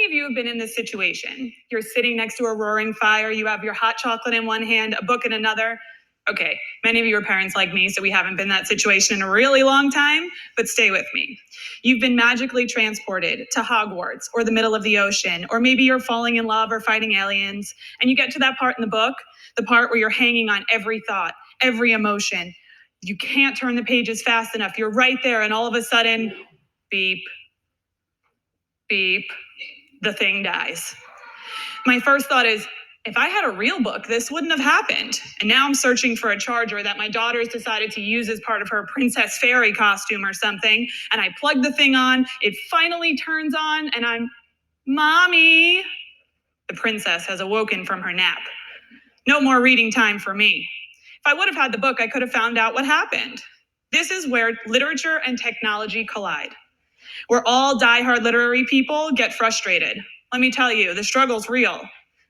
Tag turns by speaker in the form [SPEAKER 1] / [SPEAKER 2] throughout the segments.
[SPEAKER 1] many of you have been in this situation? You're sitting next to a roaring fire, you have your hot chocolate in one hand, a book in another. Okay, many of you are parents like me, so we haven't been in that situation in a really long time, but stay with me. You've been magically transported to Hogwarts or the middle of the ocean, or maybe you're falling in love or fighting aliens, and you get to that part in the book, the part where you're hanging on every thought, every emotion. You can't turn the pages fast enough. You're right there, and all of a sudden, beep, beep, the thing dies. My first thought is, if I had a real book, this wouldn't have happened. And now I'm searching for a charger that my daughter's decided to use as part of her Princess Fairy costume or something. And I plug the thing on, it finally turns on, and I'm, Mommy. The princess has awoken from her nap. No more reading time for me. If I would have had the book, I could have found out what happened. This is where literature and technology collide. Where all diehard literary people get frustrated. Let me tell you, the struggle's real.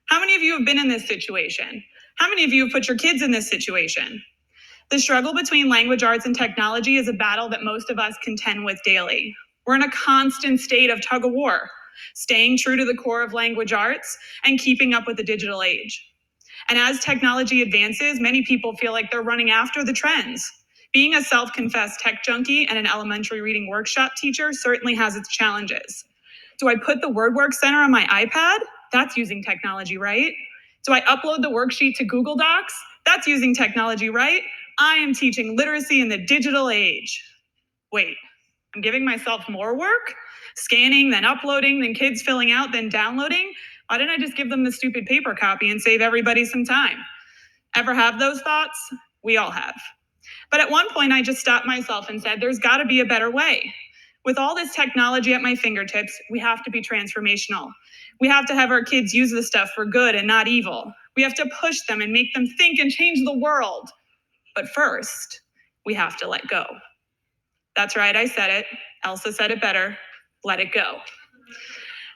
[SPEAKER 1] How many of you have been in this situation? How many of you have put your kids in this situation? The struggle between language arts and technology is a battle that most of us contend with daily. We're in a constant state of tug of war, staying true to the core of language arts and keeping up with the digital age. And as technology advances, many people feel like they're running after the trends. Being a self-confessed tech junkie and an elementary reading workshop teacher certainly has its challenges. Do I put the Word Work Center on my iPad? That's using technology, right? Do I upload the worksheet to Google Docs? That's using technology, right? I am teaching literacy in the digital age. Wait, I'm giving myself more work? Scanning, then uploading, then kids filling out, then downloading? Why didn't I just give them the stupid paper copy and save everybody some time? Ever have those thoughts? We all have. But at one point, I just stopped myself and said, there's got to be a better way. With all this technology at my fingertips, we have to be transformational. We have to have our kids use this stuff for good and not evil. We have to push them and make them think and change the world. But first, we have to let go. That's right, I said it. Elsa said it better. Let it go.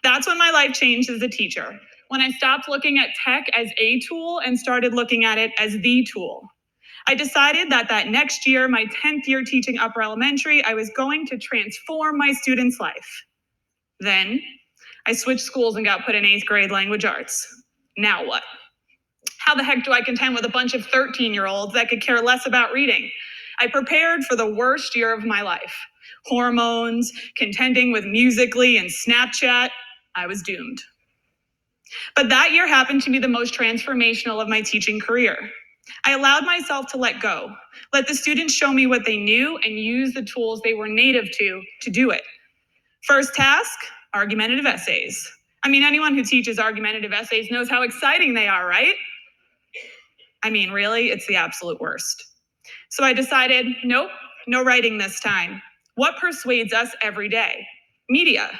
[SPEAKER 1] That's when my life changed as a teacher. When I stopped looking at tech as a tool and started looking at it as the tool. I decided that next year, my 10th year teaching upper elementary, I was going to transform my students' life. Then I switched schools and got put in 8th grade language arts. Now what? How the heck do I contend with a bunch of 13-year-olds that could care less about reading? I prepared for the worst year of my life. Hormones, contending with Musical.ly and Snapchat. I was doomed. But that year happened to be the most transformational of my teaching career. I allowed myself to let go, let the students show me what they knew and use the tools they were native to do it. First task, argumentative essays. I mean, anyone who teaches argumentative essays knows how exciting they are, right? I mean, really, it's the absolute worst. So I decided, nope, no writing this time. What persuades us every day? Media.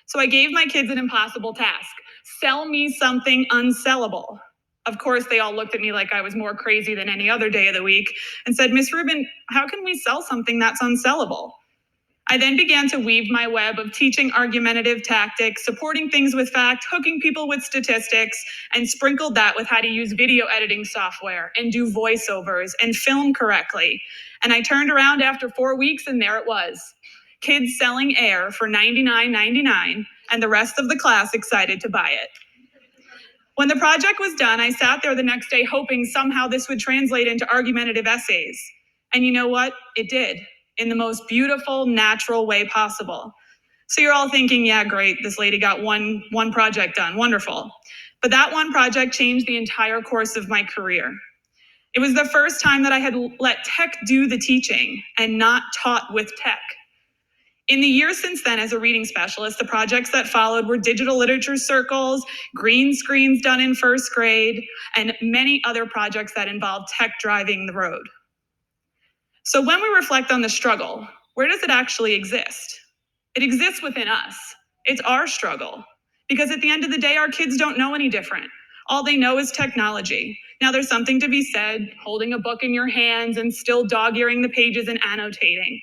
[SPEAKER 1] So I gave my kids an impossible task. Sell me something unsellable. Of course, they all looked at me like I was more crazy than any other day of the week and said, Miss Rubin, how can we sell something that's unsellable? I then began to weave my web of teaching argumentative tactics, supporting things with fact, hooking people with statistics, and sprinkled that with how to use video editing software and do voiceovers and film correctly. And I turned around after 4 weeks and there it was. Kids selling air for $99.99 and the rest of the class excited to buy it. When the project was done, I sat there the next day hoping somehow this would translate into argumentative essays. And you know what? It did, in the most beautiful, natural way possible. So you're all thinking, yeah, great, this lady got one project done, wonderful. But that one project changed the entire course of my career. It was the first time that I had let tech do the teaching and not taught with tech. In the years since then, as a reading specialist, the projects that followed were digital literature circles, green screens done in first grade, and many other projects that involved tech driving the road. So when we reflect on the struggle, where does it actually exist? It exists within us. It's our struggle. Because at the end of the day, our kids don't know any different. All they know is technology. Now there's something to be said, holding a book in your hands and still dog-earing the pages and annotating.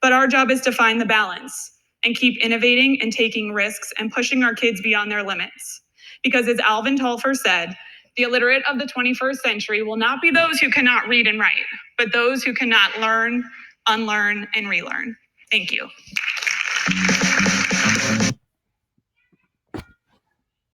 [SPEAKER 1] But our job is to find the balance and keep innovating and taking risks and pushing our kids beyond their limits. Because as Alvin Toffler said, the illiterate of the 21st century will not be those who cannot read and write, but those who cannot learn, unlearn, and relearn. Thank you.